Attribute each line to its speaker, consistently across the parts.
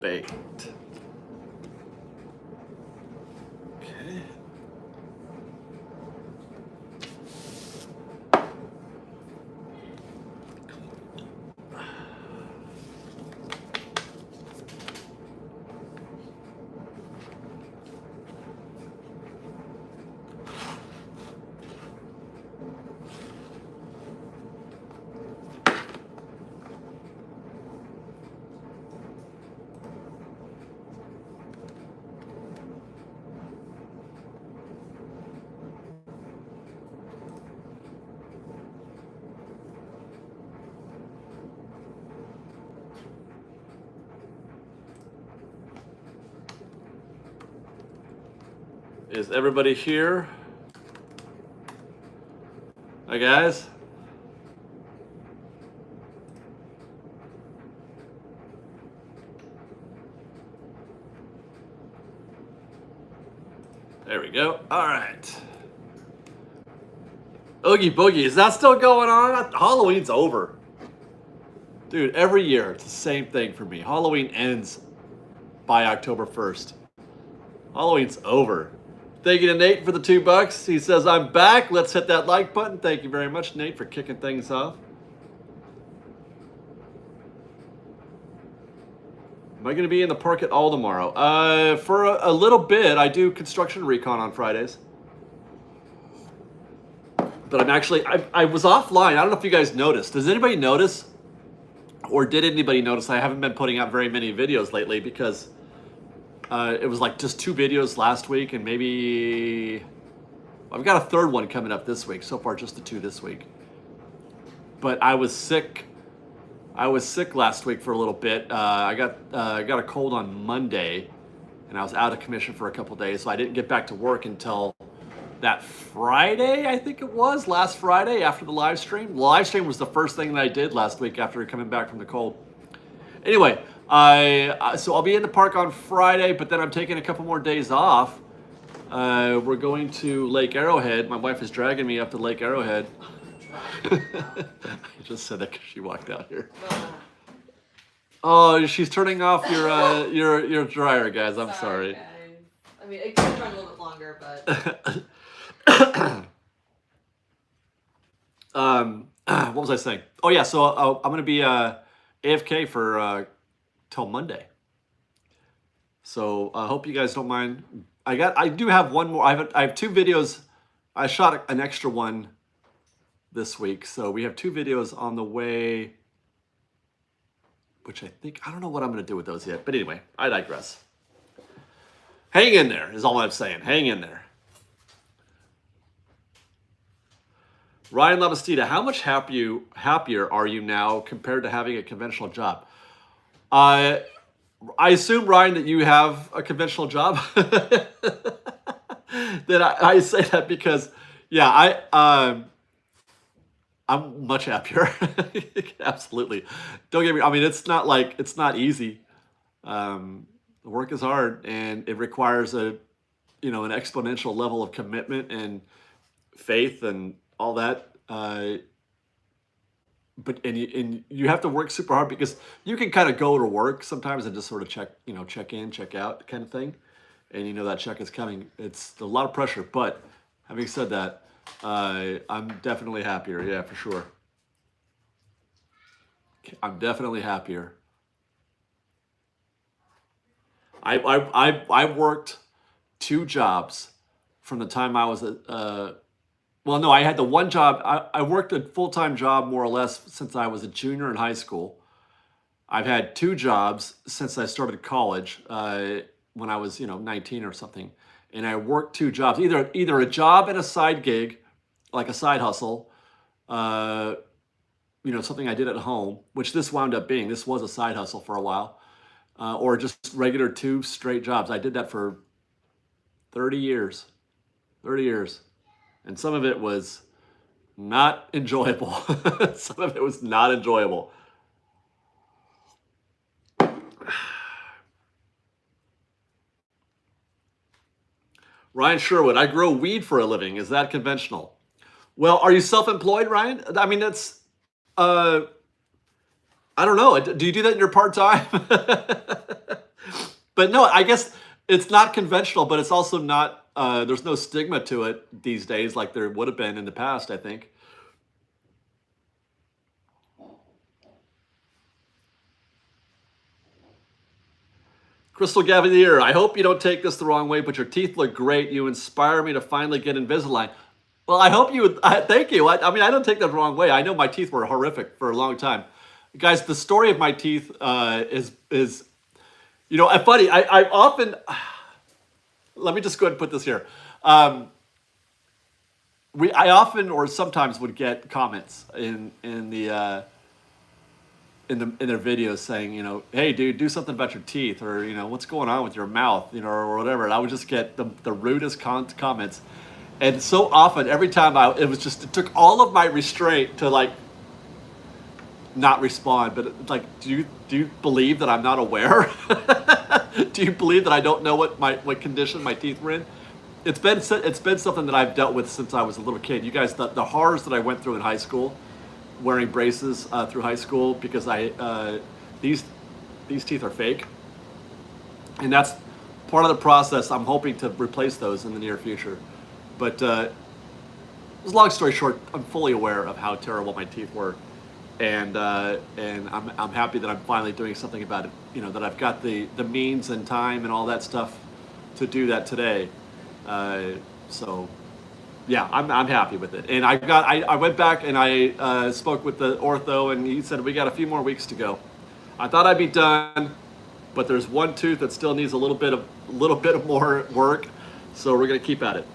Speaker 1: baked. Okay. Is everybody here? Hi, guys. There we go. All right. Oogie Boogie, is that still going on? Halloween's over. Dude, every year it's the same thing for me. Halloween ends by October 1st. Halloween's over. Thank you to Nate for the $2. He says, I'm back. Let's hit that like button. Thank you very much, Nate, for kicking things off. Am I going to be in the park at all tomorrow? For a little bit. I do construction recon on Fridays. But I'm actually, I was offline. I don't know if you guys noticed. Does anybody notice? Or did anybody notice I haven't been putting out very many videos lately because it was like just 2 videos last week and maybe I've got a third one coming up this week. So far, just the 2 this week. But I was sick. I was sick last week for a little bit. I got a cold on Monday, and I was out of commission for a couple days, so I didn't get back to work until that Friday, I think it was, last Friday after the live stream. The live stream was the first thing that I did last week after coming back from the cold. Anyway, so I'll be in the park on Friday, but then I'm taking a couple more days off. We're going to Lake Arrowhead. My wife is dragging me up to Lake Arrowhead. I just said that because she walked out here. Oh, she's turning off your dryer, guys. I'm sorry.
Speaker 2: Guys. I mean, it could run a little bit longer, but.
Speaker 1: What was I saying? Oh yeah, so I'm gonna be AFK for till Monday. So I hope you guys don't mind. I do have one more. I have 2 videos. I shot an extra one this week, so we have 2 videos on the way, which I don't know what I'm gonna do with those yet. But anyway, I digress. Hang in there is all I'm saying. Hang in there. Ryan Lavastida, how much happier are you now compared to having a conventional job? I assume, Ryan, that you have a conventional job. That I say that because, yeah, I'm much happier. Absolutely. Don't get me. I mean, it's not easy. The work is hard, and it requires an exponential level of commitment and faith and all that, but you have to work super hard because you can kind of go to work sometimes and just sort of check in, check out kind of thing, and that check is coming. It's a lot of pressure, but having said that, I'm definitely happier. Yeah, for sure. I'm definitely happier. I worked 2 jobs from the time I was well, no, I had the one job. I worked a full-time job more or less since I was a junior in high school. I've had 2 jobs since I started college when I was 19 or something, and I worked 2 jobs, either a job and a side gig, like a side hustle, something I did at home, which this wound up being. This was a side hustle for a while, or just regular 2 straight jobs. I did that for 30 years. 30 years. And some of it was not enjoyable. Some of it was not enjoyable. Ryan Sherwood, I grow weed for a living. Is that conventional? Well, are you self-employed, Ryan? I mean, that's, I don't know. Do you do that in your part-time? But no, I guess it's not conventional, but it's also not. There's no stigma to it these days, like there would have been in the past. I think. Crystal Gavalier, I hope you don't take this the wrong way, but your teeth look great. You inspire me to finally get Invisalign. Well, I hope you would. Thank you. I mean, I don't take that the wrong way. I know my teeth were horrific for a long time. Guys, the story of my teeth is funny. I often let me just go ahead and put this here. I often or sometimes would get comments in their videos saying, hey, dude, do something about your teeth, or what's going on with your mouth, or whatever. And I would just get the rudest comments, and so often, every time it took all of my restraint to like not respond. But like, do you believe that I'm not aware? Do you believe that I don't know what condition my teeth were in? It's been something that I've dealt with since I was a little kid. You guys, the horrors that I went through in high school, wearing braces through high school because these teeth are fake, and that's part of the process. I'm hoping to replace those in the near future. But long story short, I'm fully aware of how terrible my teeth were, and I'm happy that I'm finally doing something about it. That I've got the means and time and all that stuff to do that today. So. Yeah, I'm happy with it. And I went back and I spoke with the ortho, and he said we got a few more weeks to go. I thought I'd be done, but there's one tooth that still needs a little bit of more work, so we're gonna keep at it.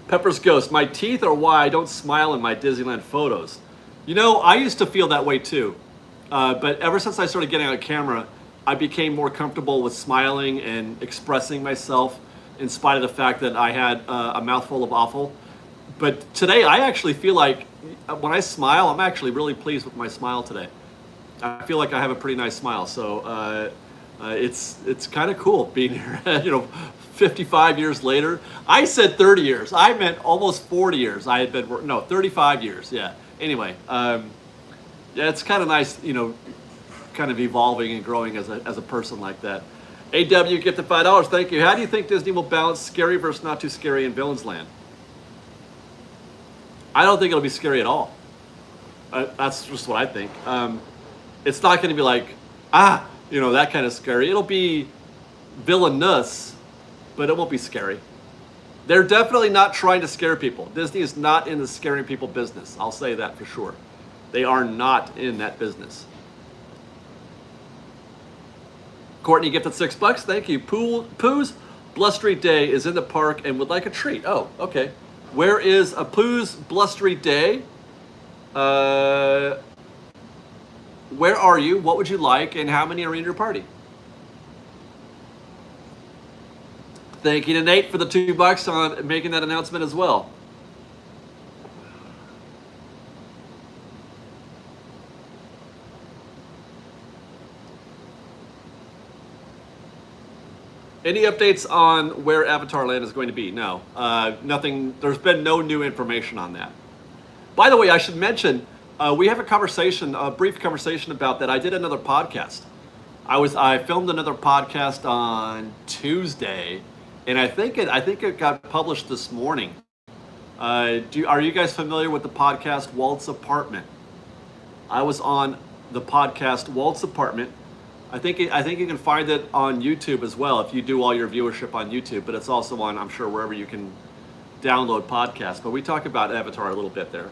Speaker 1: Pepper's Ghost, my teeth are why I don't smile in my Disneyland photos. I used to feel that way too. But ever since I started getting on camera, I became more comfortable with smiling and expressing myself in spite of the fact that I had a mouthful of awful. But today I actually feel like when I smile, I'm actually really pleased with my smile today. I feel like I have a pretty nice smile. So it's kind of cool being here, 55 years later. I said 30 years. I meant almost 40 years. I had been, 35 years. Yeah. Anyway, yeah, it's kind of nice, kind of evolving and growing as a person like that. AW, get the $5. Thank you. How do you think Disney will balance scary versus not too scary in Villains Land? I don't think it'll be scary at all. That's just what I think. It's not going to be like, that kind of scary. It'll be villainous, but it won't be scary. They're definitely not trying to scare people. Disney is not in the scaring people business. I'll say that for sure. They are not in that business. Courtney gifted $6. Thank you. Pooh's Blustery Day is in the park and would like a treat. Oh, okay. Where is a Pooh's Blustery Day? Where are you? What would you like? And how many are in your party? Thank you to Nate for the $2 on making that announcement as well. Any updates on where Avatar Land is going to be? No, nothing. There's been no new information on that. By the way, I should mention, we have a brief conversation about that. I did another podcast. I filmed another podcast on Tuesday, and I think it got published this morning. Are you guys familiar with the podcast Walt's Apartment? I was on the podcast Walt's Apartment. I think you can find it on YouTube as well if you do all your viewership on YouTube, but it's also on, I'm sure, wherever you can download podcasts. But we talk about Avatar a little bit there.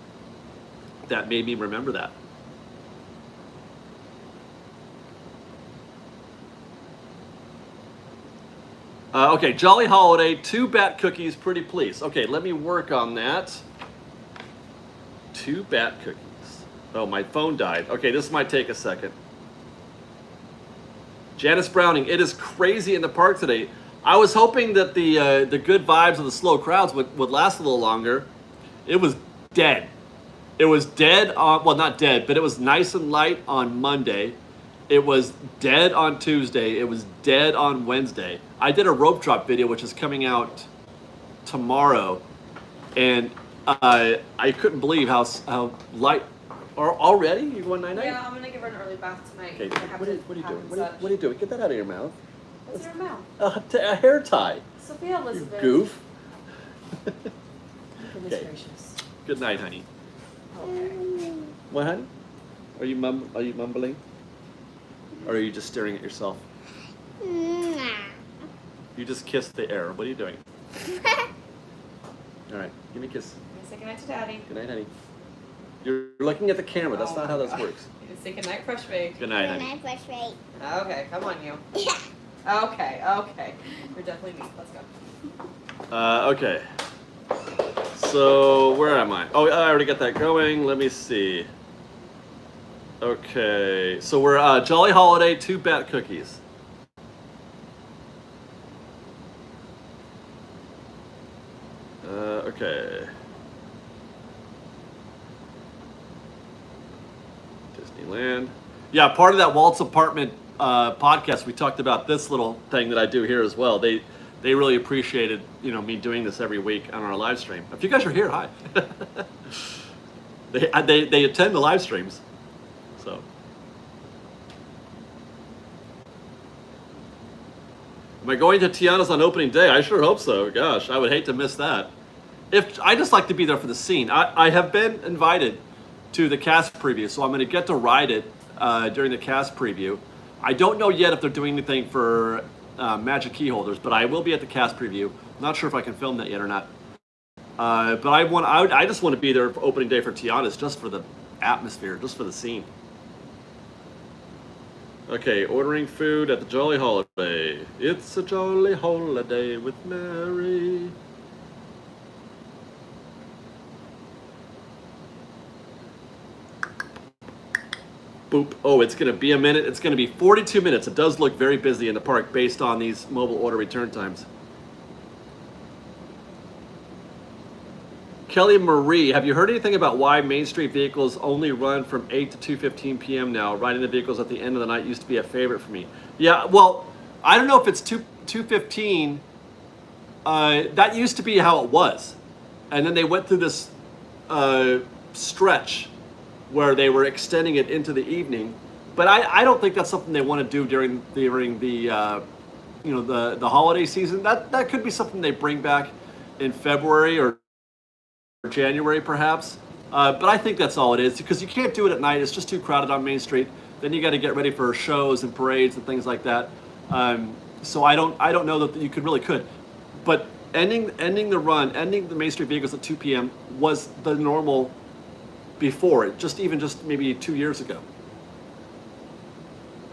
Speaker 1: That made me remember that. Okay, Jolly Holiday, 2 bat cookies, pretty please. Okay, let me work on that. 2 bat cookies. Oh, my phone died. Okay, this might take a second. Janice Browning, it is crazy in the park today. I was hoping that the good vibes of the slow crowds would last a little longer. It was dead. It was dead on, well, not dead, but it was nice and light on Monday. It was dead on Tuesday. It was dead on Wednesday. I did a rope drop video, which is coming out tomorrow, and I couldn't believe how light. Or already? You going night night?
Speaker 2: Yeah, I'm gonna give her an early bath tonight.
Speaker 1: Okay. What are you doing? What are you doing? Get that out of your mouth.
Speaker 2: What's in her mouth?
Speaker 1: A hair tie.
Speaker 2: Sophia Elizabeth.
Speaker 1: You goof.
Speaker 2: Goodness
Speaker 1: Okay.
Speaker 2: gracious.
Speaker 1: Good night, honey.
Speaker 2: Okay.
Speaker 1: What, honey? Are you mumbling? Or are you just staring at yourself? You just kissed the air. What are you doing? All right, give me a kiss.
Speaker 2: I'm gonna say goodnight to Daddy.
Speaker 1: Good night, honey. You're looking at the camera. That's not how this works.
Speaker 2: You can say goodnight, FreshBaked.
Speaker 1: Good night, honey.
Speaker 3: FreshBaked.
Speaker 2: Okay, come on, you.
Speaker 3: Yeah.
Speaker 2: Okay. You're definitely me. Let's go.
Speaker 1: Okay. So where am I? Oh, I already got that going. Let me see. Okay, so we're Jolly Holiday 2 bat cookies. Okay. Disneyland. Yeah, part of that Walt's Apartment podcast, we talked about this little thing that I do here as well. They really appreciated, me doing this every week on our live stream. If you guys are here, hi. They attend the live streams, so. Am I going to Tiana's on opening day? I sure hope so. Gosh, I would hate to miss that. I just like to be there for the scene. I have been invited to the cast preview, so I'm going to get to ride it during the cast preview. I don't know yet if they're doing anything for Magic Key holders, but I will be at the cast preview. Not sure if I can film that yet or not. But I just want to be there for opening day for Tiana's, just for the atmosphere, just for the scene. Okay, ordering food at the Jolly Holiday. It's a jolly holiday with Mary. Boop. Oh, it's going to be a minute. It's going to be 42 minutes. It does look very busy in the park based on these mobile order return times. Kelly Marie, have you heard anything about why Main Street vehicles only run from 8 to 2:15 p.m. now? Riding the vehicles at the end of the night used to be a favorite for me. Yeah, well, I don't know if it's 2:15. That used to be how it was. And then they went through this stretch where they were extending it into the evening. But I don't think that's something they want to do during the holiday season. That could be something they bring back in February or January perhaps, but I think that's all it is, because you can't do it at night. It's just too crowded on Main Street. Then you got to get ready for shows and parades and things like that. So I don't know that you could, but ending the Main Street vehicles at 2 p.m. was the normal before it, just maybe 2 years ago.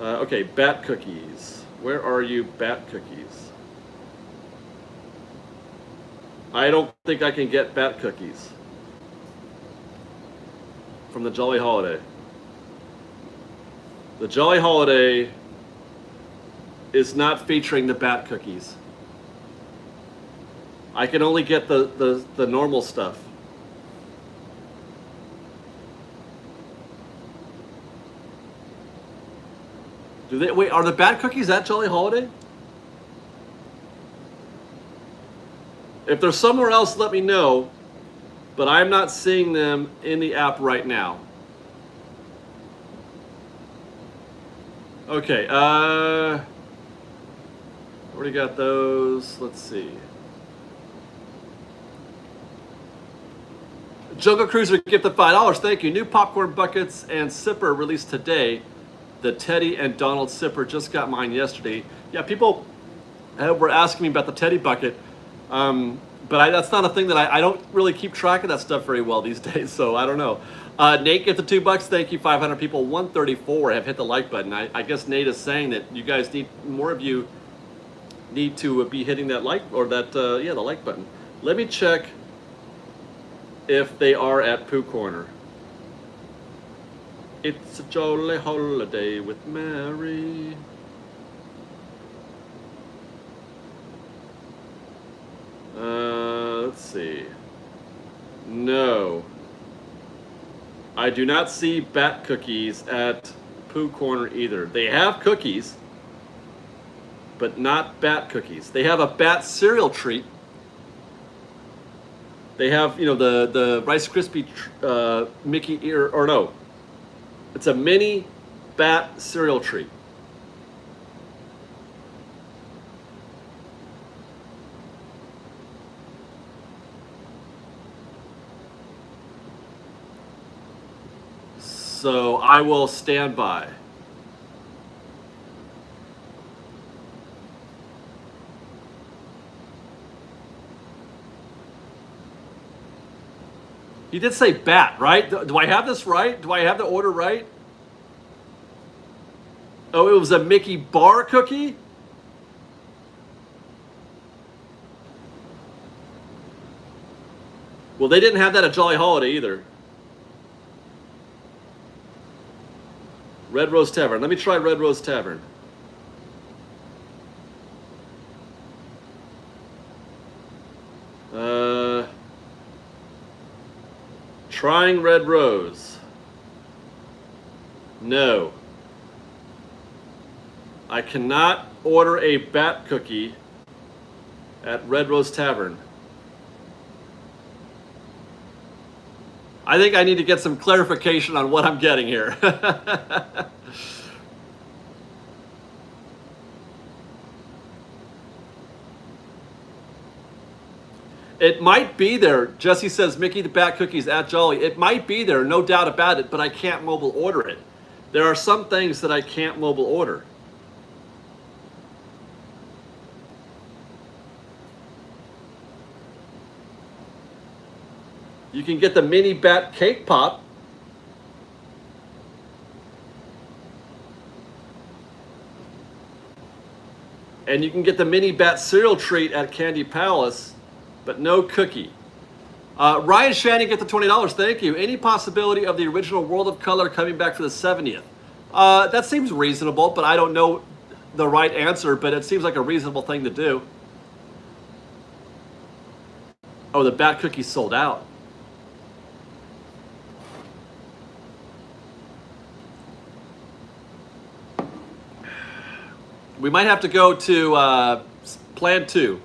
Speaker 1: Okay, bat cookies. Where are you, bat cookies? I don't think I can get bat cookies from the Jolly Holiday. The Jolly Holiday is not featuring the bat cookies. I can only get the normal stuff. Wait, are the bat cookies at Jolly Holiday? If they're somewhere else, let me know, but I'm not seeing them in the app right now. Okay, already got those. Let's see. Jungle Cruiser gifted $5. Thank you. New popcorn buckets and sipper released today. The Teddy and Donald sipper, just got mine yesterday. Yeah, people were asking me about the Teddy bucket. But that's not a thing that I don't really keep track of that stuff very well these days, so I don't know. Nate, get the $2. Thank you, 500 people. 134 have hit the like button. I guess Nate is saying that you guys more of you need to be hitting that like, or that, the like button. Let me check if they are at Pooh Corner. It's a jolly holiday with Mary. Let's see. No. I do not see bat cookies at Pooh Corner either. They have cookies, but not bat cookies. They have a bat cereal treat. They have, you know, the Rice Krispie Mickey ear, or no, it's a mini bat cereal treat. So I will stand by. He did say bat, right? Do I have this right? Do I have the order right? Oh, it was a Mickey bar cookie? Well, they didn't have that at Jolly Holiday either. Red Rose Tavern. Let me try Red Rose Tavern. Trying Red Rose. No. I cannot order a bat cookie at Red Rose Tavern. I think I need to get some clarification on what I'm getting here. It might be there. Jesse says Mickey the Bat Cookies at Jolly. It might be there, no doubt about it, but I can't mobile order it. There are some things that I can't mobile order. You can get the mini bat cake pop. And you can get the mini bat cereal treat at Candy Palace, but no cookie. Ryan Shannon, get the $20. Thank you. Any possibility of the original World of Color coming back for the 70th? That seems reasonable, but I don't know the right answer, but it seems like a reasonable thing to do. Oh, the bat cookie sold out. We might have to go to Plan 2.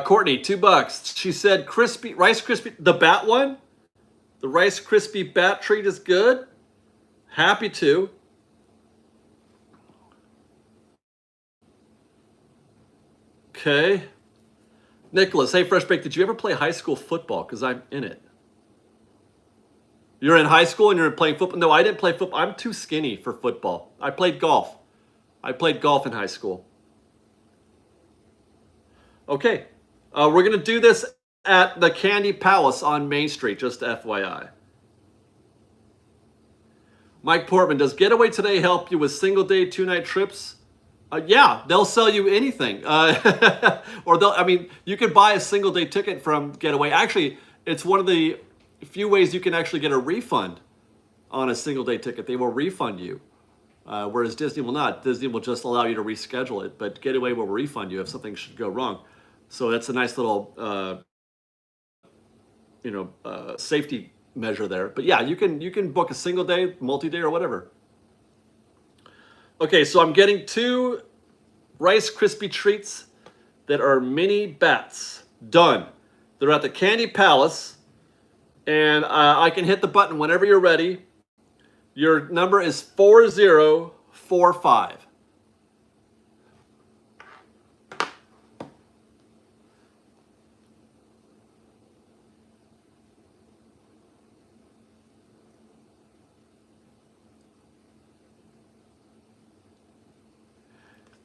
Speaker 1: Courtney, $2. She said crispy Rice Krispie, the bat one? The Rice Krispie bat treat is good. Happy to. Okay. Nicholas, hey FreshBaked, did you ever play high school football? Because I'm in it. You're in high school and you're playing football? No, I didn't play football. I'm too skinny for football. I played golf. I played golf in high school. Okay. We're going to do this at the Candy Palace on Main Street, just FYI. Mike Portman, does Getaway Today help you with single day, 2-night trips? Yeah, they'll sell you anything. Or you could buy a single day ticket from Getaway. Actually, it's one of the few ways you can actually get a refund on a single day ticket. They will refund you, whereas Disney will not. Disney will just allow you to reschedule it, but Getaway will refund you if something should go wrong. So that's a nice little, safety measure there. But yeah, you can book a single day, multi-day, or whatever. Okay, so I'm getting 2 Rice Krispie treats that are mini bats. Done. They're at the Candy Palace, and I can hit the button whenever you're ready. Your number is 4045.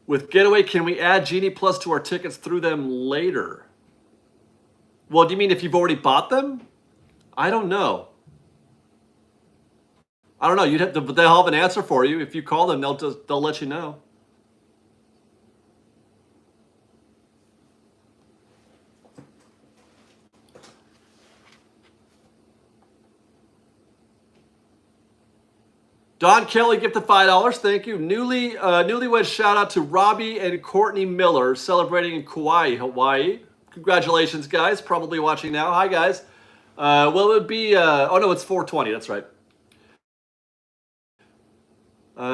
Speaker 1: With Getaway, can we add Genie Plus to our tickets through them later? Well, do you mean if you've already bought them? I don't know. I don't know. They'll have an answer for you. If you call them, they'll let you know. Don Kelly gifted $5. Thank you. Newlywed shout out to Robbie and Courtney Miller celebrating in Kauai, Hawaii. Congratulations, guys. Probably watching now. Hi, guys. Well, it would be, oh no, it's 420. That's right.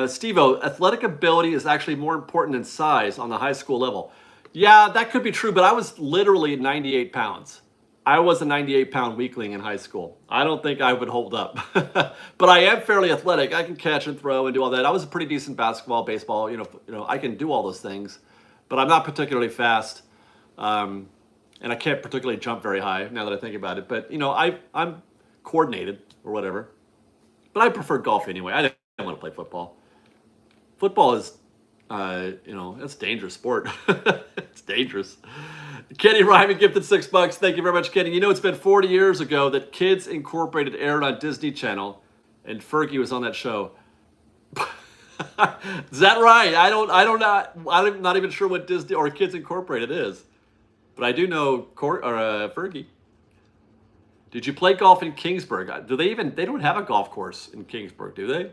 Speaker 1: Steve-O, athletic ability is actually more important than size on the high school level. Yeah, that could be true, but I was literally 98 pounds. I was a 98-pound weakling in high school. I don't think I would hold up. But I am fairly athletic. I can catch and throw and do all that. I was a pretty decent basketball, baseball, you know, I can do all those things, but I'm not particularly fast. And I can't particularly jump very high now that I think about it. But, you know, I'm coordinated or whatever. But I prefer golf anyway. I didn't want to play football. Football is, you know, it's a dangerous sport. It's dangerous. Kenny Ryman gifted $6. Thank you very much, Kenny. You know, it's been 40 years ago that Kids Incorporated aired on Disney Channel, and Fergie was on that show. Is that right? I'm not even sure what Disney or Kids Incorporated is, but I do know Fergie. Did you play golf in Kingsburg? They don't have a golf course in Kingsburg, do they?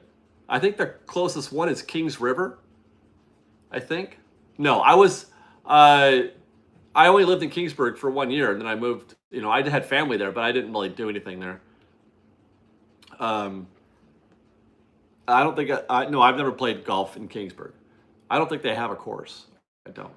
Speaker 1: I think the closest one is Kings River. I think. No, I only lived in Kingsburg for 1 year, and then I moved. You know, I had family there, but I didn't really do anything there. I don't think no, I've never played golf in Kingsburg. I don't think they have a course. I don't.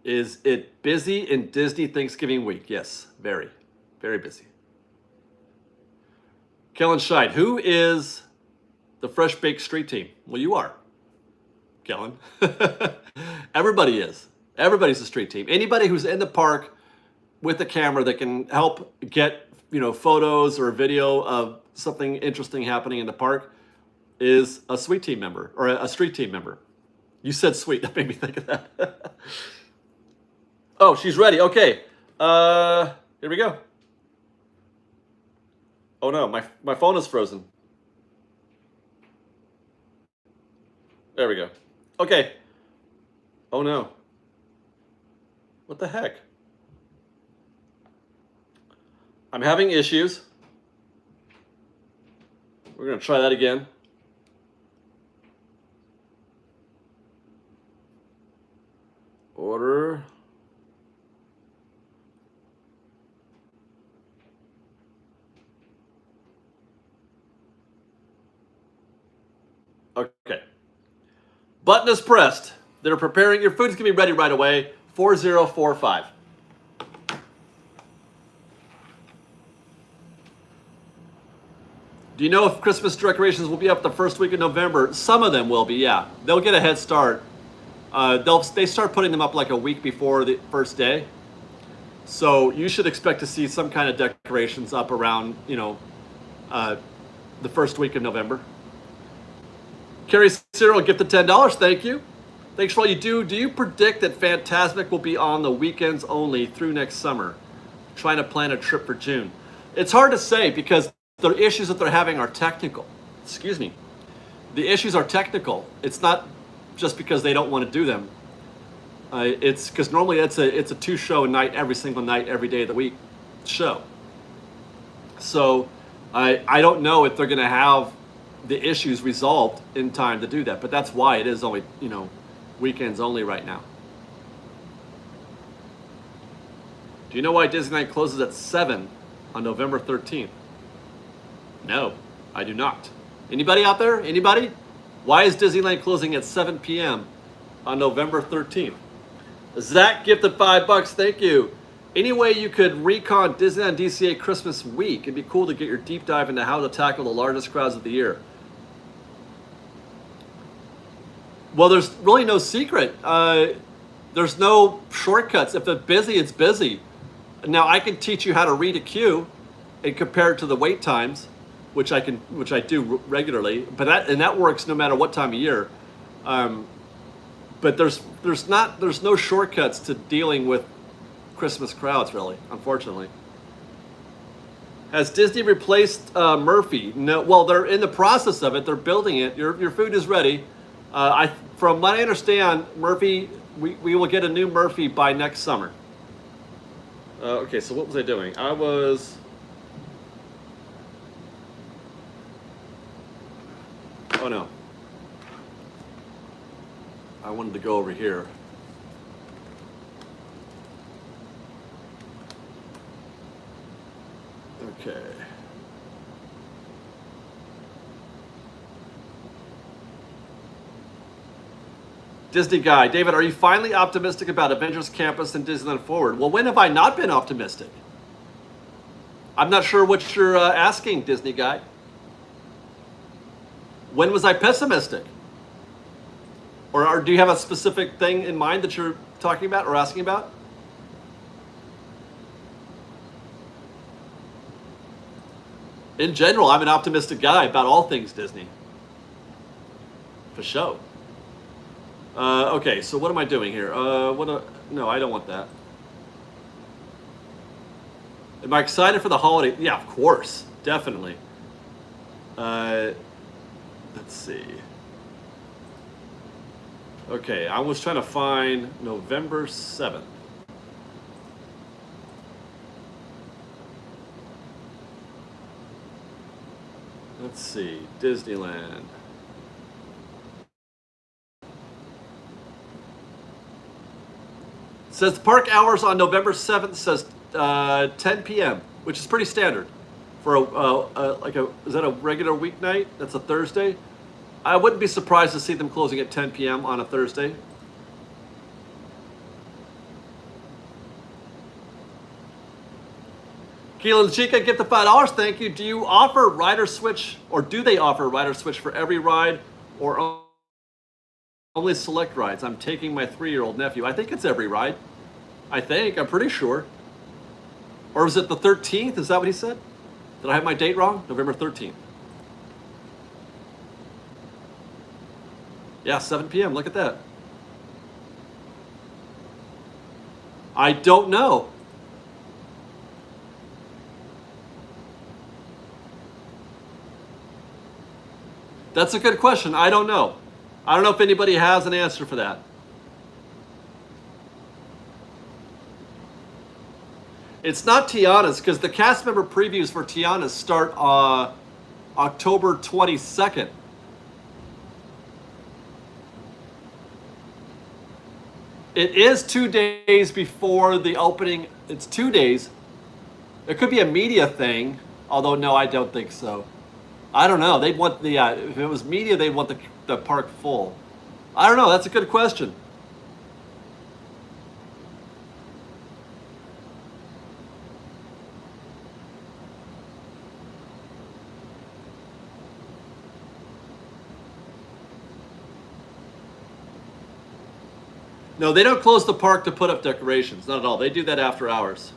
Speaker 1: Is it busy in Disney Thanksgiving week? Yes, very, very busy. Kellen Scheid, who is the FreshBaked street team? Well, you are, Kellen. Everybody is. Everybody's a street team. Anybody who's in the park with a camera that can help get, you know, photos or video of something interesting happening in the park is a sweet team member or a street team member. You said sweet. That made me think of that. Oh, she's ready. Okay. Here we go. Oh no, my phone is frozen. There we go. Okay. Oh no. What the heck? I'm having issues. We're going to try that again. Order. Okay. Button is pressed. They're preparing. Your food's going to be ready right away. 4045. Do you know if Christmas decorations will be up the first week of November? Some of them will be, yeah. They'll get a head start. They start putting them up like a week before the first day. So you should expect to see some kind of decorations up around, you know, the first week of November. Carrie Cyril gifted $10. Thank you. Thanks for all you do. Do you predict that Fantasmic will be on the weekends only through next summer? Trying to plan a trip for June. It's hard to say because the issues that they're having are technical. Excuse me. The issues are technical. It's not just because they don't want to do them. It's because normally it's a 2-show night every single night, every day of the week show. So I don't know if they're going to have the issues resolved in time to do that, but that's why it is only, you know, weekends only right now. Do you know why Disneyland closes at 7 on November 13th? No, I do not. Anybody out there? Anybody? Why is Disneyland closing at 7 p.m. on November 13th? Zach gifted $5. Thank you. Any way you could recon Disneyland DCA Christmas week? It'd be cool to get your deep dive into how to tackle the largest crowds of the year. Well, there's really no secret. There's no shortcuts. If it's busy, it's busy. Now I can teach you how to read a queue and compare it to the wait times, which I do regularly. But that works no matter what time of year. But there's no shortcuts to dealing with Christmas crowds, really, unfortunately. Has Disney replaced Murphy? No. Well, they're in the process of it. They're building it. Your food is ready. From what I understand, Murphy, we will get a new Murphy by next summer. Okay, so what was I doing? I was. Oh no. I wanted to go over here. Okay. Disney guy, David, are you finally optimistic about Avengers Campus and Disneyland Forward? Well, when have I not been optimistic? I'm not sure what you're asking, Disney guy. When was I pessimistic? Or do you have a specific thing in mind that you're talking about or asking about? In general, I'm an optimistic guy about all things Disney. For sure. Okay, so what am I doing here? No, I don't want that. Am I excited for the holiday? Yeah, of course. Definitely. Let's see. Okay, I was trying to find November 7th. Let's see, Disneyland. It says the park hours on November 7th says 10 p.m., which is pretty standard for is that a regular weeknight? That's a Thursday. I wouldn't be surprised to see them closing at 10 p.m. on a Thursday. Keelan Chica, get the $5. Thank you. Do you offer rider switch, or do they offer rider switch for every ride, or only select rides? I'm taking my 3-year-old nephew. I think it's every ride. I'm pretty sure. Or was it the 13th? Is that what he said? Did I have my date wrong? November 13th. Yeah, 7 p.m. Look at that. I don't know. That's a good question. I don't know. I don't know if anybody has an answer for that. It's not Tiana's because the cast member previews for Tiana's start October 22nd. It is 2 days before the opening. It's 2 days. It could be a media thing, although no, I don't think so. I don't know. They'd want the if it was media, they'd want the park full. I don't know. That's a good question. No, they don't close the park to put up decorations. Not at all. They do that after hours.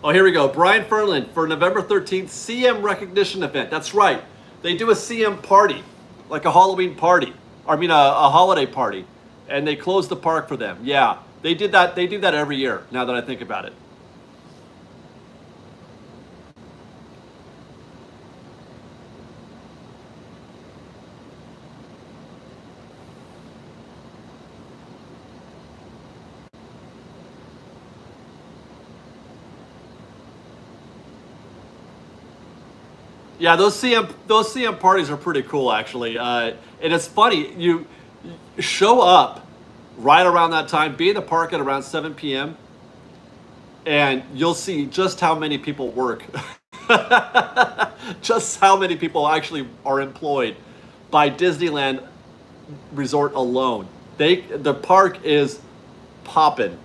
Speaker 1: Oh, here we go. Brian Fernland for November 13th, CM recognition event. That's right. They do a CM party, like a Halloween party. I mean, a holiday party. And they close the park for them. Yeah, they did that. They do that every year, now that I think about it. Yeah, those CM parties are pretty cool, actually. And it's funny, you show up right around that time, be in the park at around 7 p.m., and you'll see just how many people work. Just how many people actually are employed by Disneyland Resort alone. The park is popping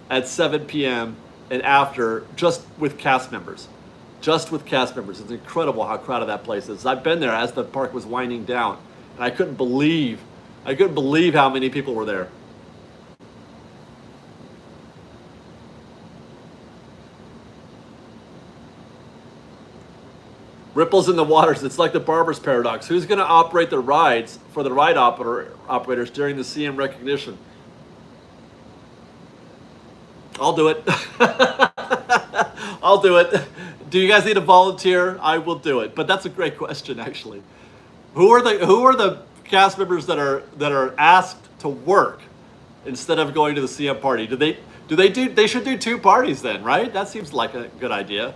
Speaker 1: at 7 p.m. and after, just with cast members. Just with cast members. It's incredible how crowded that place is. I've been there as the park was winding down, and I couldn't believe how many people were there. Ripples in the waters. It's like the barber's paradox. Who's going to operate the rides for the ride operators during the CM recognition? I'll do it. I'll do it. Do you guys need a volunteer? I will do it. But that's a great question, actually. Who are the cast members that are asked to work instead of going to the CM party? They should do 2 parties then, right? That seems like a good idea.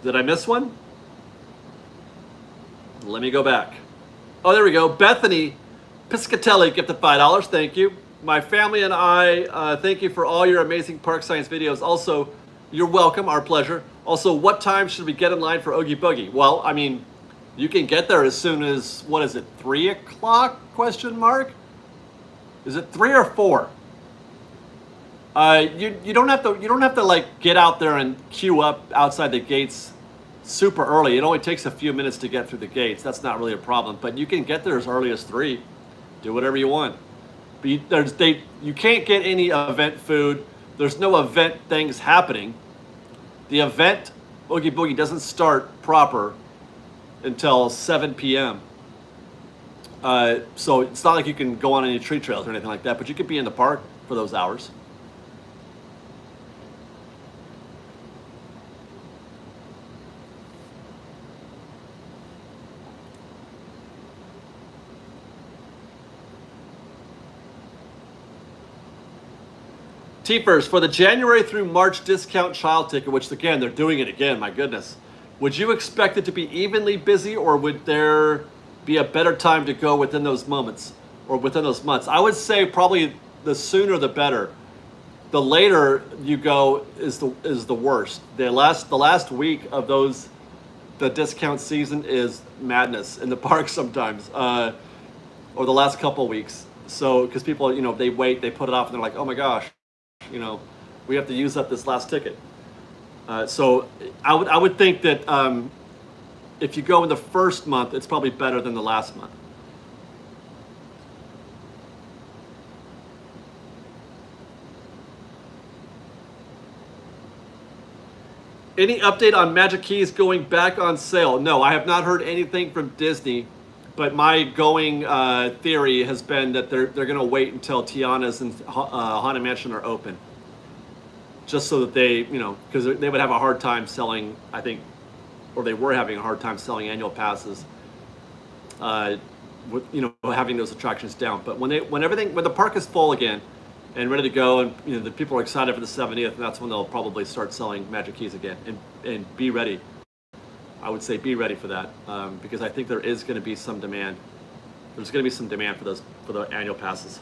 Speaker 1: Did I miss one? Let me go back. Oh, there we go. Bethany Piscatelli gifted $5. Thank you. My family and I thank you for all your amazing park science videos. Also, you're welcome. Our pleasure. Also, what time should we get in line for Oogie Boogie? Well, I mean, you can get there as soon as, what is it, 3 o'clock? Question mark? Is it 3 or 4? You don't have to like get out there and queue up outside the gates super early. It only takes a few minutes to get through the gates. That's not really a problem. But you can get there as early as 3. Do whatever you want. But you can't get any event food. There's no event things happening. The event Oogie Boogie doesn't start proper until 7 p.m. So it's not like you can go on any tree trails or anything like that. But you could be in the park for those hours. Teepers, for the January through March discount child ticket, which again, they're doing it again, my goodness. Would you expect it to be evenly busy, or would there be a better time to go within those moments or within those months? I would say probably the sooner the better. The later you go is the worst. The last week of the discount season is madness in the park sometimes, or the last couple weeks. So because people, they wait, they put it off, and they're like, oh my gosh. We have to use up this last ticket. So I would think that if you go in the first month, it's probably better than the last month. Any update on Magic Keys going back on sale? No, I have not heard anything from Disney, but my going theory has been that they're going to wait until Tiana's and Haunted Mansion are open, just so that they, because they would have a hard time selling, I think, or they were having a hard time selling annual passes, with having those attractions down. But when the park is full again and ready to go, and the people are excited for the 70th, and that's when they'll probably start selling Magic Keys again, and be ready. I would say be ready for that, because I think there is going to be some demand. There's going to be some demand for the annual passes.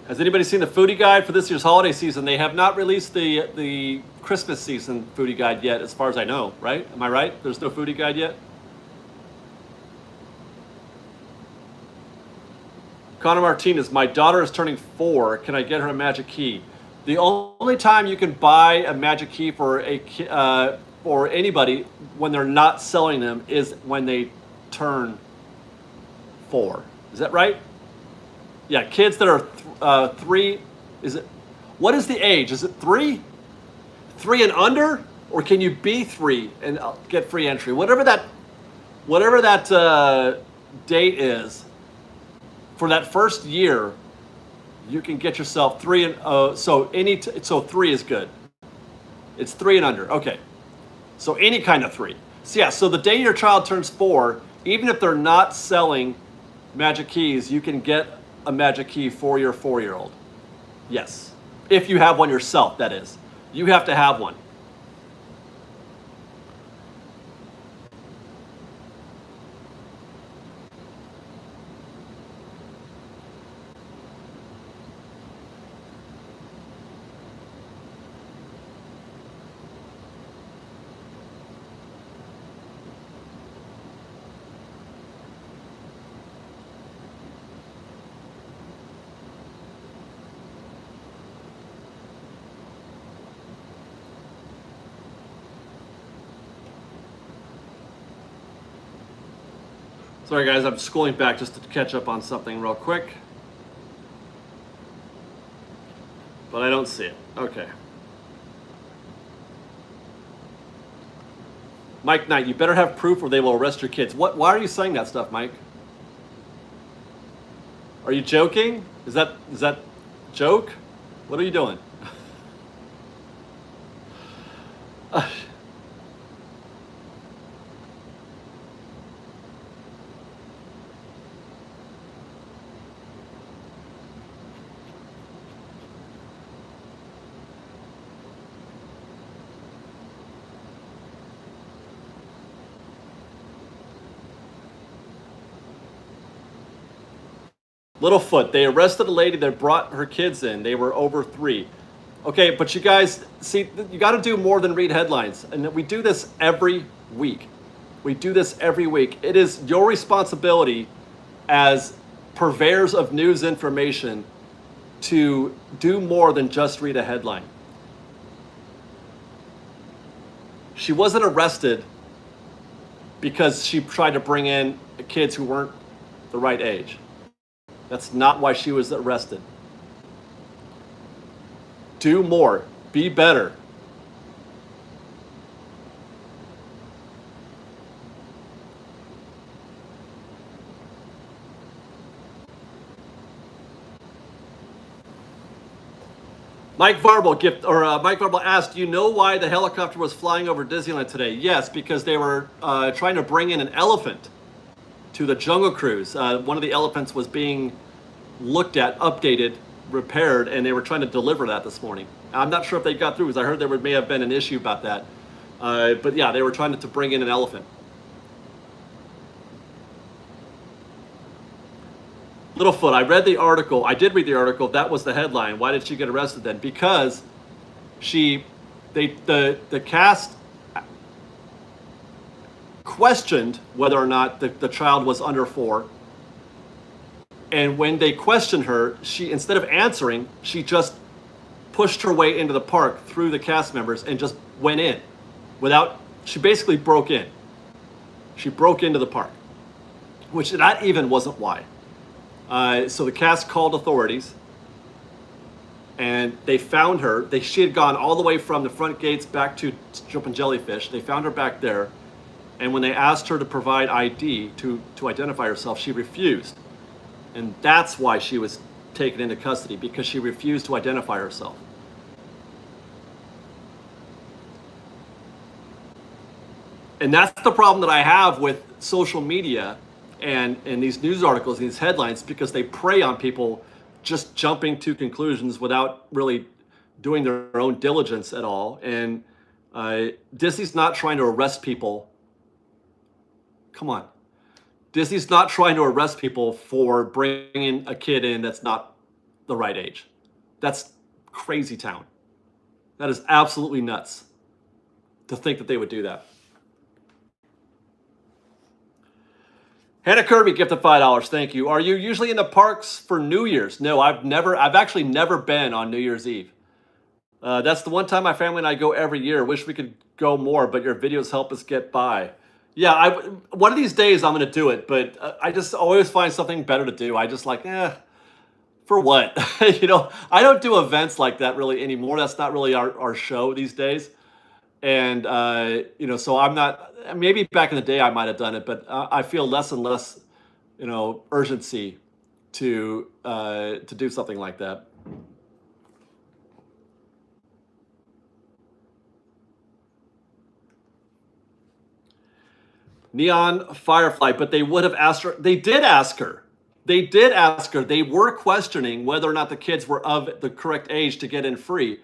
Speaker 1: Has anybody seen the foodie guide for this year's holiday season? They have not released the Christmas season foodie guide yet, as far as I know, right? Am I right? There's no foodie guide yet? Connor Martinez, my daughter is turning 4. Can I get her a Magic Key? The only time you can buy a Magic Key for anybody when they're not selling them is when they turn 4. Is that right? Yeah, kids that are 3. What is the age? Is it 3? 3 and under, or can you be 3 and get free entry? Whatever that date is for that first year. You can get yourself 3 and so 3 is good. It's 3 and under. Okay, so any kind of 3. So yeah, so the day your child turns 4, even if they're not selling Magic Keys, you can get a Magic Key for your 4-year-old. Yes, if you have one yourself, that is. You have to have one. Sorry guys, I'm scrolling back just to catch up on something real quick. But I don't see it. Okay. Mike Knight, you better have proof or they will arrest your kids. What? Why are you saying that stuff, Mike? Are you joking? Is that joke? What are you doing? Littlefoot, they arrested a lady that brought her kids in. They were over 3. Okay, but you guys, see, you got to do more than read headlines. And we do this every week. We do this every week. It is your responsibility as purveyors of news information to do more than just read a headline. She wasn't arrested because she tried to bring in kids who weren't the right age. That's not why she was arrested. Do more. Be better. Mike Varble asked, "Do you know why the helicopter was flying over Disneyland today?" Yes, because they were trying to bring in an elephant to the Jungle Cruise. One of the elephants was being looked at, updated, repaired, and they were trying to deliver that this morning. I'm not sure if they got through, because I heard there may have been an issue about that. But yeah, they were trying to bring in an elephant. Littlefoot, I read the article. I did read the article. That was the headline. Why did she get arrested then? Because the cast questioned whether or not the child was under 4. And when they questioned her, she, instead of answering, she just pushed her way into the park through the cast members and just went in she basically broke in. She broke into the park, which that even wasn't why. So the cast called authorities and they found her. She had gone all the way from the front gates back to Jumpin' Jellyfish. They found her back there. And when they asked her to provide ID to identify herself, she refused. And that's why she was taken into custody, because she refused to identify herself. And that's the problem that I have with social media and these news articles, these headlines, because they prey on people just jumping to conclusions without really doing their own diligence at all. And Disney's not trying to arrest people. Come on. Disney's not trying to arrest people for bringing a kid in that's not the right age. That's crazy town. That is absolutely nuts to think that they would do that. Hannah Kirby gifted $5. Thank you. Are you usually in the parks for New Year's? No, I've actually never been on New Year's Eve. That's the one time my family and I go every year. Wish we could go more, but your videos help us get by. Yeah, one of these days I'm going to do it, but I just always find something better to do. I just like, for what? I don't do events like that really anymore. That's not really our show these days. And, so I'm not, maybe back in the day I might have done it, but I feel less and less, urgency to do something like that. Neon Firefly, but they would have asked her. They did ask her. They did ask her. They were questioning whether or not the kids were of the correct age to get in free.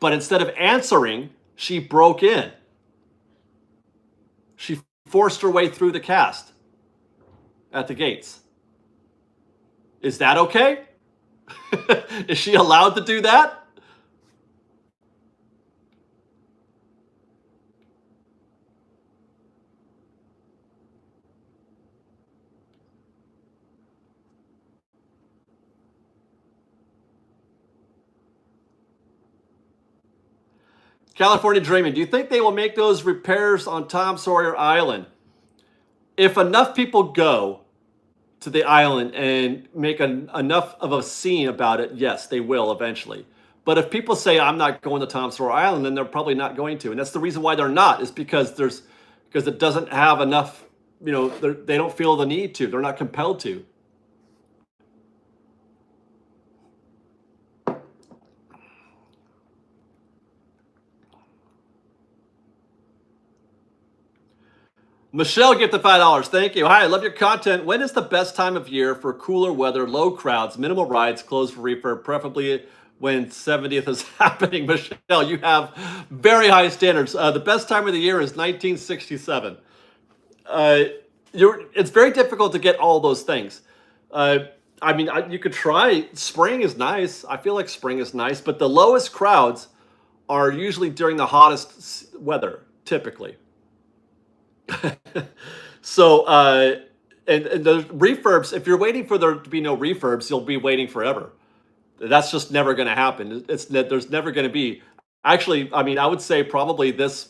Speaker 1: But instead of answering, she broke in. She forced her way through the cast at the gates. Is that okay? Is she allowed to do that? California Dreaming, do you think they will make those repairs on Tom Sawyer Island? if enough people go to the island and make enough of a scene about it, yes, they will eventually. But if people say I'm not going to Tom Sawyer Island, then they're probably not going to, and that's the reason why they're not. Is because it doesn't have enough. They don't feel the need to. They're not compelled to. Michelle gifted $5. Thank you. Hi, I love your content. When is the best time of year for cooler weather, low crowds, minimal rides, closed for refurb, preferably when 70th is happening? Michelle, you have very high standards. The best time of the year is 1967. It's very difficult to get all those things. You could try. Spring is nice. I feel like spring is nice, but the lowest crowds are usually during the hottest weather, typically. So, and the refurbs, if you're waiting for there to be no refurbs, you'll be waiting forever. That's just never going to happen. There's never going to be. Actually, I would say probably this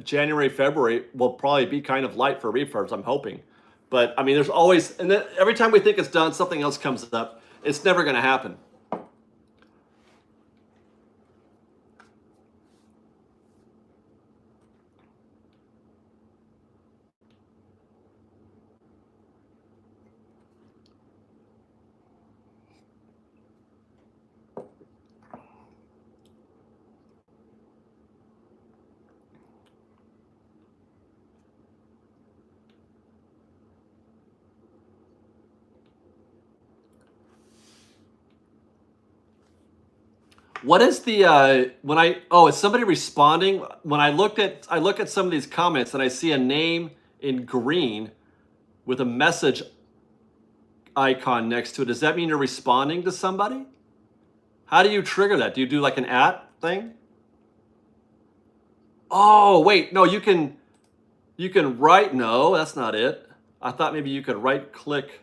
Speaker 1: January, February will probably be kind of light for refurbs. I'm hoping, but there's always, and then every time we think it's done, something else comes up. It's never going to happen. What is the is somebody responding? When I look at some of these comments and I see a name in green with a message icon next to it, does that mean you're responding to somebody? How do you trigger that? Do you do like an @ thing? Oh, wait, no, you can write, no, that's not it. I thought maybe you could right click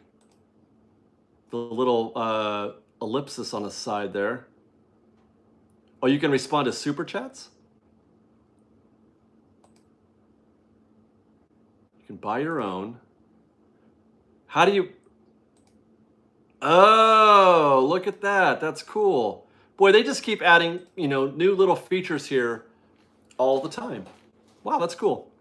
Speaker 1: the little ellipsis on the side there. Oh, you can respond to super chats? You can buy your own. How do you... Oh, look at that. That's cool. Boy, they just keep adding, new little features here all the time. Wow, that's cool.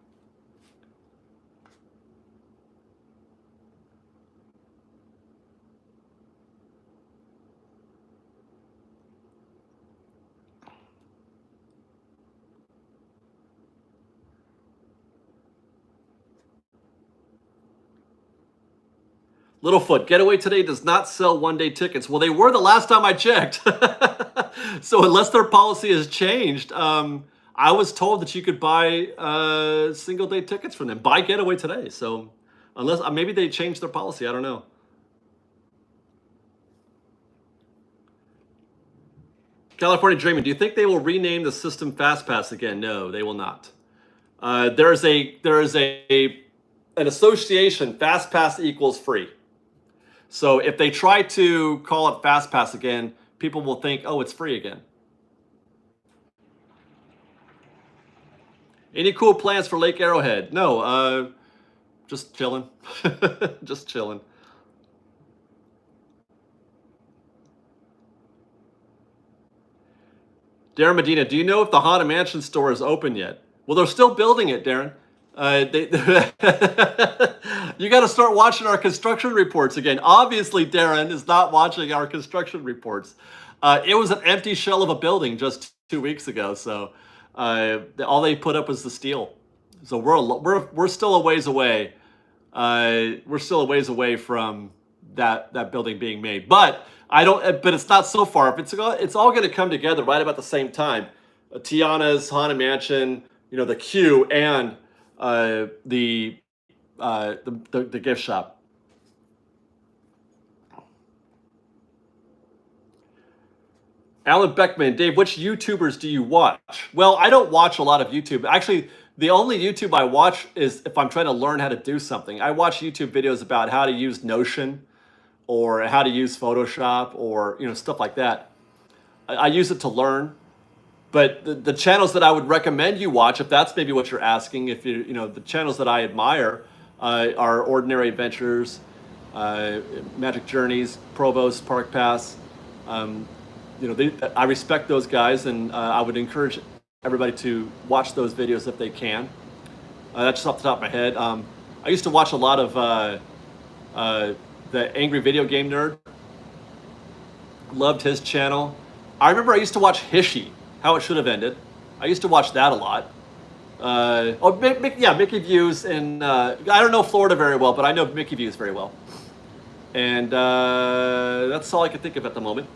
Speaker 1: Littlefoot, Getaway Today does not sell one-day tickets. Well, they were the last time I checked. So unless their policy has changed, I was told that you could buy single-day tickets from them. Buy Getaway Today. So unless maybe they changed their policy, I don't know. California Dreaming, do you think they will rename the system FastPass again? No, they will not. There is an association, FastPass equals free. So if they try to call it FastPass again, people will think, oh, it's free again. Any cool plans for Lake Arrowhead? No, just chilling. Just chilling. Darren Medina, do you know if the Haunted Mansion store is open yet? Well, they're still building it, Darren. You got to start watching our construction reports again. Obviously, Darren is not watching our construction reports. It was an empty shell of a building just 2 weeks ago, so all they put up was the steel. So we're still a ways away. We're still a ways away from that building being made. But But it's not so far. It's all going to come together right about the same time. Tiana's Haunted Mansion, the queue, and the gift shop. Alan Beckman, Dave, which YouTubers do you watch? Well, I don't watch a lot of YouTube. Actually, the only YouTube I watch is if I'm trying to learn how to do something. I watch YouTube videos about how to use Notion or how to use Photoshop or stuff like that. I use it to learn. But the channels that I would recommend you watch, if that's maybe what you're asking, if the channels that I admire, our Ordinary Adventures, Magic Journeys, Provost, Park Pass. I respect those guys, and I would encourage everybody to watch those videos if they can. That's just off the top of my head. I used to watch a lot of the Angry Video Game Nerd. Loved his channel. I remember I used to watch Hishy, How It Should Have Ended. I used to watch that a lot. Mickey Views, and I don't know Florida very well, but I know Mickey Views very well. And that's all I can think of at the moment.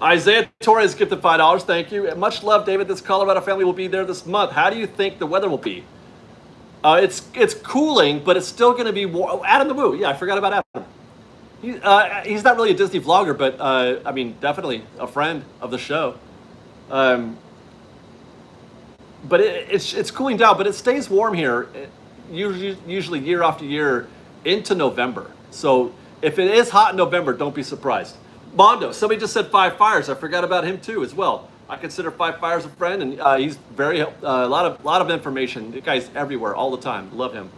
Speaker 1: Isaiah Torres gifted $5. Thank you. Much love, David. This Colorado family will be there this month. How do you think the weather will be? It's cooling, but it's still going to be warm. Adam the Woo. Yeah, I forgot about Adam. He's not really a Disney vlogger, but I mean, definitely a friend of the show. But it's cooling down, but it stays warm here, usually year after year into November. So if it is hot in November, don't be surprised. Mondo, somebody just said Five Fires. I forgot about him too as well. I consider Five Fires a friend, and he's very a lot of information. The guy's everywhere all the time. Love him.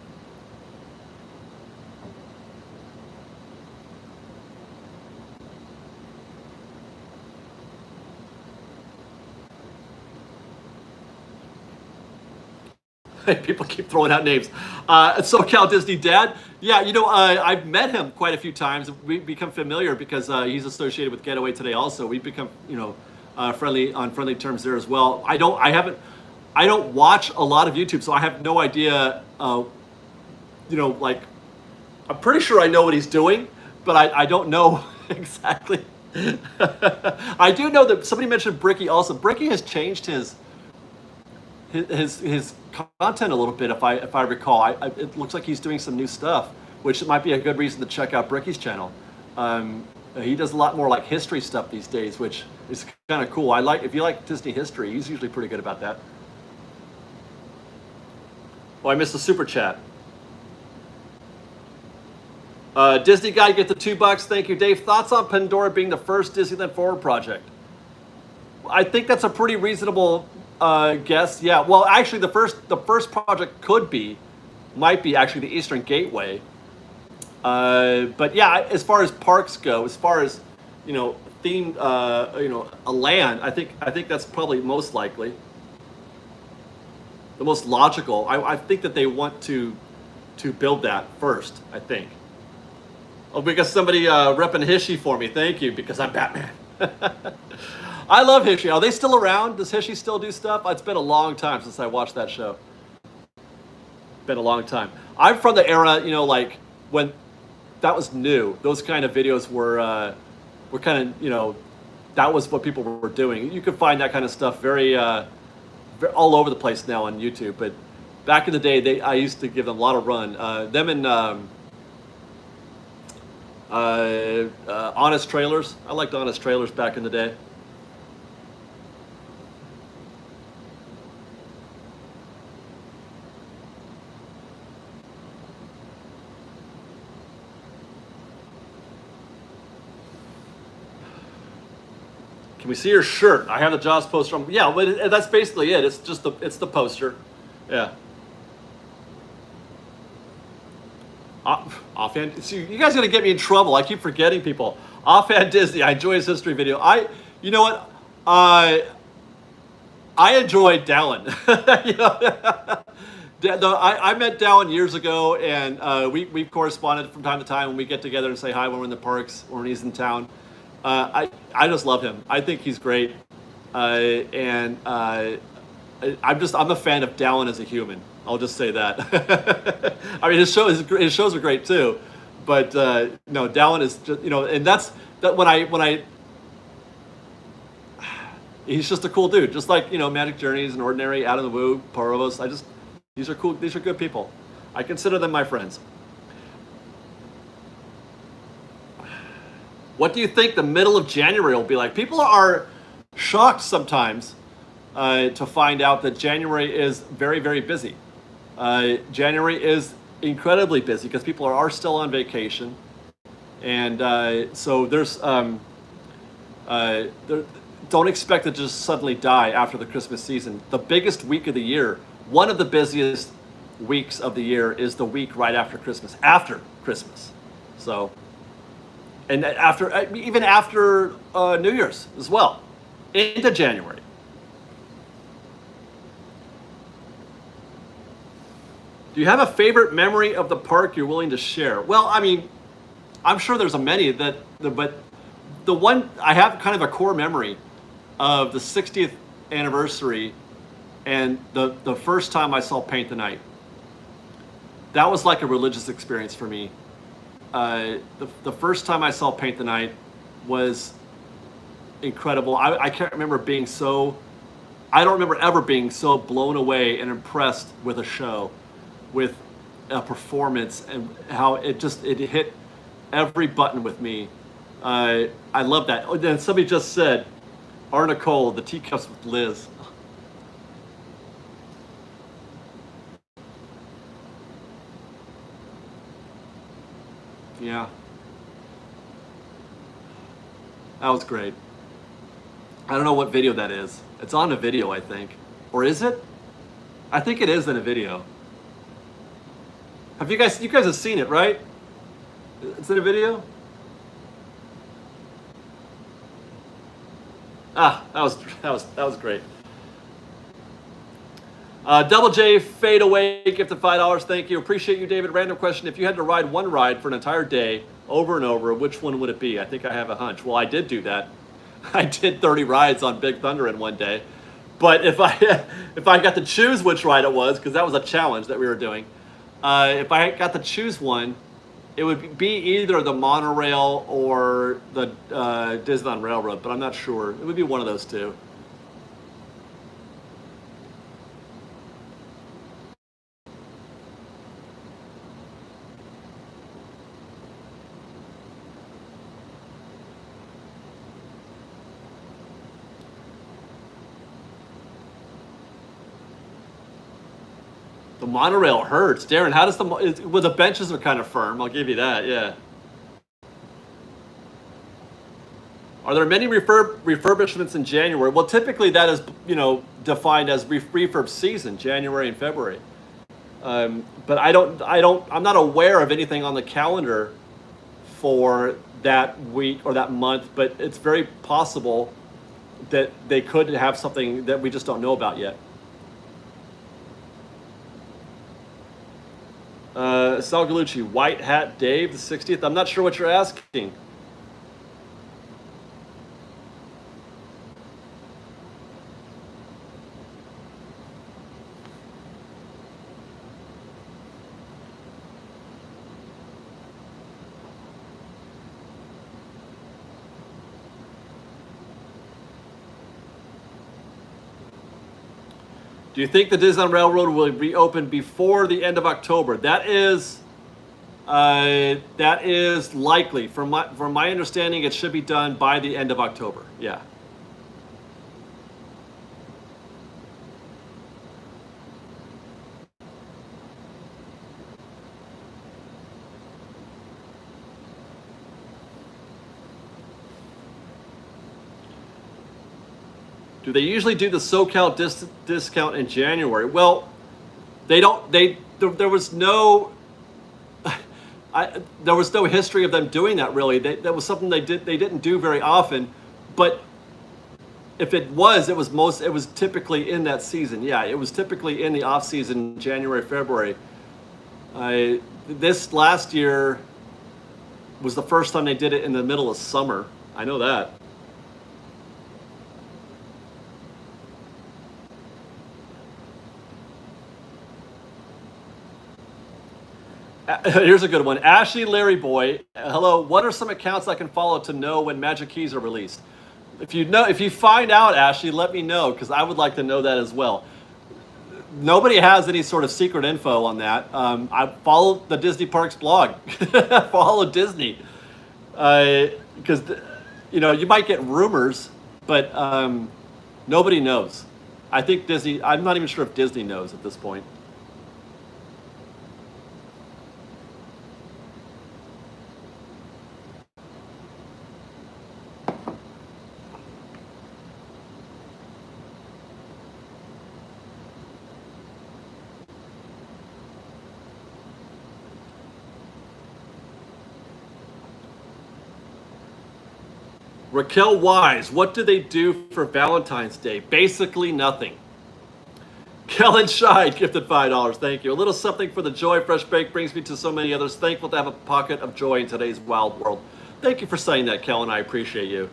Speaker 1: People keep throwing out names. SoCal Disney Dad. Yeah, I've met him quite a few times. We've become familiar because he's associated with Getaway Today also. We've become, friendly terms there as well. I don't watch a lot of YouTube, so I have no idea, I'm pretty sure I know what he's doing, but I don't know exactly. I do know that somebody mentioned Bricky also. Bricky has changed his content a little bit, if I recall. It looks like he's doing some new stuff, which might be a good reason to check out Bricky's channel. He does a lot more like history stuff these days, which is kind of cool. If you like Disney history, he's usually pretty good about that. Oh, I missed the super chat. Disney Guy, get the $2. Thank you, Dave. Thoughts on Pandora being the first Disneyland Forward project? I think that's a pretty reasonable guess. Yeah. Well, actually, the first project might be actually the Eastern Gateway. But yeah, as far as parks go, as far as themed, a land, I think that's probably most likely, the most logical. I think that they want to build that first. I think. Oh, because somebody repping Hishy for me. Thank you, because I'm Batman. I love Hishy. Are they still around? Does Hishy still do stuff? It's been a long time since I watched that show. Been a long time. I'm from the era, like when that was new. Those kind of videos were kind of, that was what people were doing. You could find that kind of stuff very all over the place now on YouTube. But back in the day, I used to give them a lot of run. Them and Honest Trailers. I liked Honest Trailers back in the day. Can we see your shirt? I have the Jaws poster on. Yeah, but that's basically it. It's just it's the poster. Yeah. Offhand, see, you guys are gonna get me in trouble. I keep forgetting people. Offhand Disney. I enjoy his history video. You know what? I enjoyed Dallin. I met Dallin years ago, and we've corresponded from time to time when we get together and say hi when we're in the parks or when he's in town. I just love him. I think he's great, and I'm a fan of Dallin as a human. I'll just say that. I mean, his shows are great too, but no, Dallin is just, and that's when he's just a cool dude, just like Magic Journeys and Ordinary, Adam the Woo, Provost. These are cool. These are good people. I consider them my friends. What do you think the middle of January will be like? People are shocked sometimes to find out that January is very, very busy. January is incredibly busy because people are still on vacation. And so there's, don't expect it to just suddenly die after the Christmas season. The biggest week of the year, one of the busiest weeks of the year is the week right after Christmas. So, and even after New Year's as well, into January. Do you have a favorite memory of the park you're willing to share? Well, I mean, I'm sure there's a many but the one I have kind of a core memory of the 60th anniversary and the first time I saw Paint the Night. That was like a religious experience for me. The first time I saw Paint the Night was incredible. I can't remember I don't remember ever being so blown away and impressed with a show, with a performance, and how it hit every button with me. I love that. Oh, then somebody just said, R. Nicole, the teacups with Liz. Yeah. That was great. I don't know what video that is. It's on a video, I think. Or is it? I think it is in a video. You guys have seen it, right? It's in a video? Ah, that was great. Double J Fade Away, gifted $5. Thank you. Appreciate you, David. Random question. If you had to ride one ride for an entire day over and over, which one would it be? I think I have a hunch. Well, I did do that. I did 30 rides on Big Thunder in one day. But if I got to choose which ride it was, because that was a challenge that we were doing, if I got to choose one, it would be either the monorail or the Disneyland Railroad, but I'm not sure. It would be one of those two. The monorail hurts. Darren, how does the benches are kind of firm. I'll give you that, yeah. Are there many refurbishments in January? Well, typically that is, defined as refurb season, January and February. But I'm not aware of anything on the calendar for that week or that month, but it's very possible that they could have something that we just don't know about yet. Sal Galucci, White Hat Dave, the 60th. I'm not sure what you're asking. Do you think the Disneyland Railroad will reopen before the end of October? That is likely. From my understanding, it should be done by the end of October. Yeah. Do they usually do the SoCal discount in January? Well, they don't. There was no history of them doing that really. That was something they didn't do very often. But if it was typically in that season. Yeah, it was typically in the off season, January, February. This last year was the first time they did it in the middle of summer. I know that. Here's a good one. Ashley Larry Boy, hello. What are some accounts I can follow to know when Magic Keys are released? If you find out, Ashley, let me know, because I would like to know that as well. Nobody has any sort of secret info on that. I follow the Disney Parks blog. Follow Disney, because you might get rumors, but nobody knows. I think Disney. I'm not even sure if Disney knows at this point. Raquel Wise, what do they do for Valentine's Day? Basically nothing. Kellen Scheid gifted $5. Thank you. A little something for the joy Fresh Baked brings me to so many others. Thankful to have a pocket of joy in today's wild world. Thank you for saying that, Kellen. I appreciate you.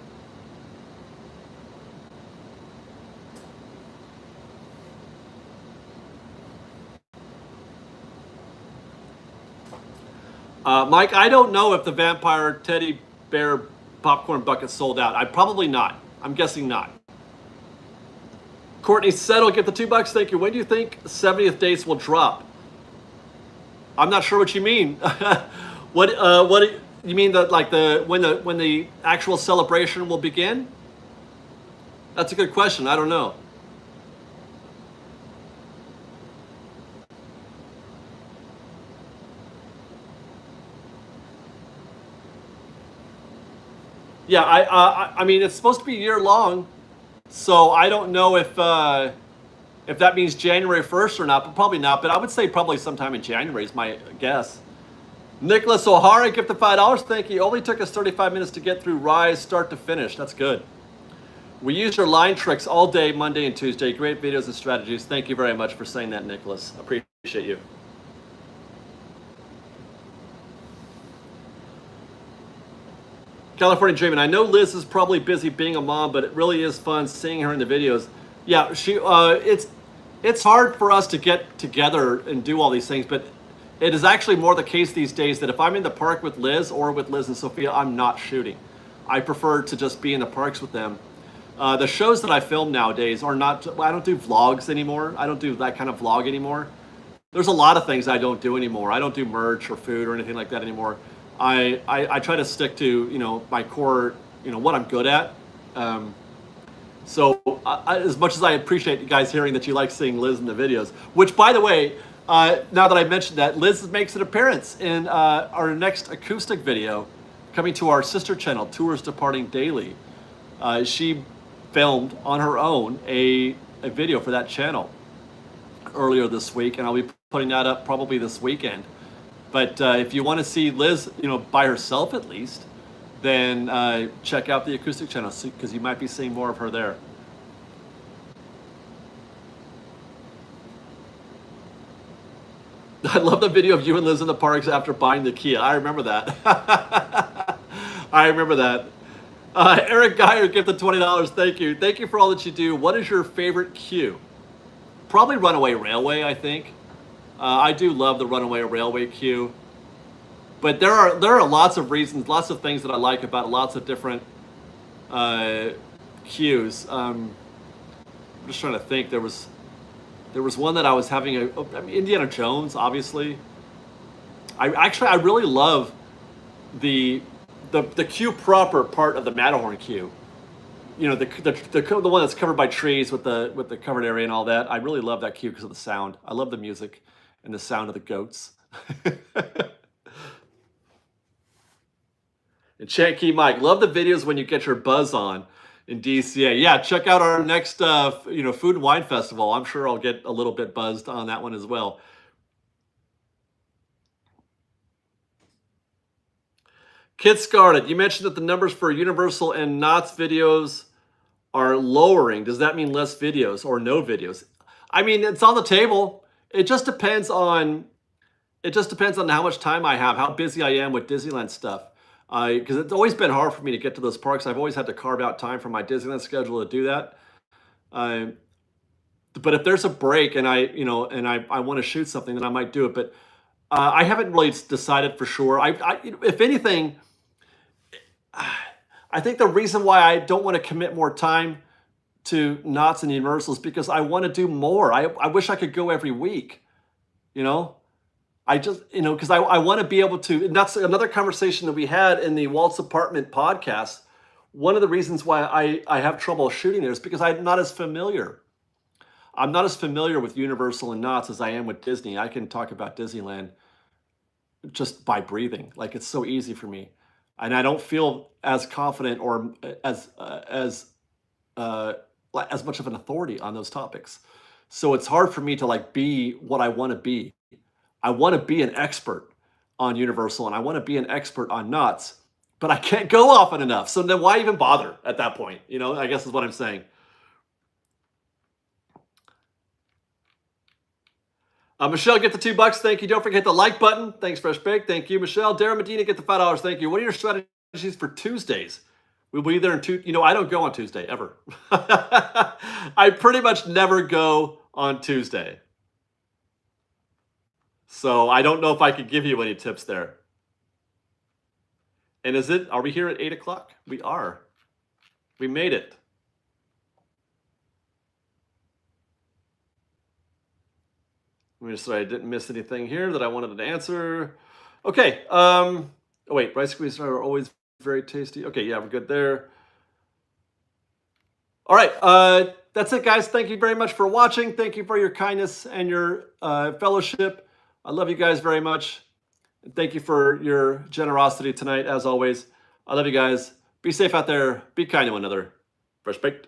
Speaker 1: Mike, I don't know if the vampire teddy bear popcorn bucket sold out. Probably not. I'm guessing not. Courtney Settle, get the $2. Thank you. When do you think 70th dates will drop? I'm not sure what you mean. What you mean that like when the actual celebration will begin? That's a good question. I don't know. Yeah, I mean it's supposed to be year long, so I don't know if that means January 1st or not, but probably not. But I would say probably sometime in January is my guess. Nicholas O'Hara, gifted $5. Thank you. Only took us 35 minutes to get through Rise start to finish. That's good. We used your line tricks all day, Monday and Tuesday. Great videos and strategies. Thank you very much for saying that, Nicholas. Appreciate you. California Dreaming. I know Liz is probably busy being a mom, but it really is fun seeing her in the videos. Yeah, it's hard for us to get together and do all these things, but it is actually more the case these days that if I'm in the park with Liz or with Liz and Sophia, I'm not shooting. I prefer to just be in the parks with them. The shows that I film nowadays are not, I don't do vlogs anymore. I don't do that kind of vlog anymore. There's a lot of things I don't do anymore. I don't do merch or food or anything like that anymore. I try to stick to, my core, what I'm good at. So as much as I appreciate you guys hearing that you like seeing Liz in the videos, which by the way, now that I mentioned that, Liz makes an appearance in our next acoustic video coming to our sister channel, Tours Departing Daily. She filmed on her own a video for that channel earlier this week, and I'll be putting that up probably this weekend. But if you want to see Liz, by herself at least, then check out the acoustic channel because you might be seeing more of her there. I love the video of you and Liz in the parks after buying the Kia. I remember that. I remember that. Eric Geyer gifted $20. Thank you. Thank you for all that you do. What is your favorite queue? Probably Runaway Railway, I think. I do love the Runaway Railway queue. But there are lots of reasons, lots of things that I like about lots of different queues. I'm just trying to think. There was one that I was having Indiana Jones, obviously. I really love the queue proper part of the Matterhorn queue. The one that's covered by trees with the covered area and all that. I really love that queue because of the sound. I love the music and the sound of the goats. And Chanky Mike, love the videos when you get your buzz on in DCA. Yeah, check out our next food and wine festival. I'm sure I'll get a little bit buzzed on that one as well. Kid Scarlet, you mentioned that the numbers for Universal and Knott's videos are lowering. Does that mean less videos or no videos? I mean, it's on the table. It just depends on how much time I have, how busy I am with Disneyland stuff. Because it's always been hard for me to get to those parks. I've always had to carve out time from my Disneyland schedule to do that. But if there's a break and I want to shoot something, then I might do it. But I haven't really decided for sure. If anything, I think the reason why I don't want to commit more time to Knott's and Universal is because I want to do more. I wish I could go every week, I just, because I want to be able to, and that's another conversation that we had in the Walt's Apartment podcast. One of the reasons why I have trouble shooting there is because I'm not as familiar. I'm not as familiar with Universal and Knott's as I am with Disney. I can talk about Disneyland just by breathing. Like, it's so easy for me. And I don't feel as confident or as much of an authority on those topics. So it's hard for me to be what I want to be. I want to be an expert on Universal and I want to be an expert on Knott's, but I can't go often enough. So then why even bother at that point? You know, I guess is what I'm saying. Michelle, get the $2. Thank you. Don't forget the like button. Thanks, FreshBaked. Thank you, Michelle. Darren Medina, get the $5. Thank you. What are your strategies for Tuesdays? We'll be there in I don't go on Tuesday ever. I pretty much never go on Tuesday. So I don't know if I could give you any tips there. And are we here at 8 o'clock? We are. We made it. Let me just say I didn't miss anything here that I wanted to answer. Okay. Oh, wait, rice squeezes are always very tasty. Okay, yeah, we're good there. All right. That's it, guys. Thank you very much for watching. Thank you for your kindness and your fellowship. I love you guys very much. And thank you for your generosity tonight, as always. I love you guys. Be safe out there. Be kind to one another. FreshBaked.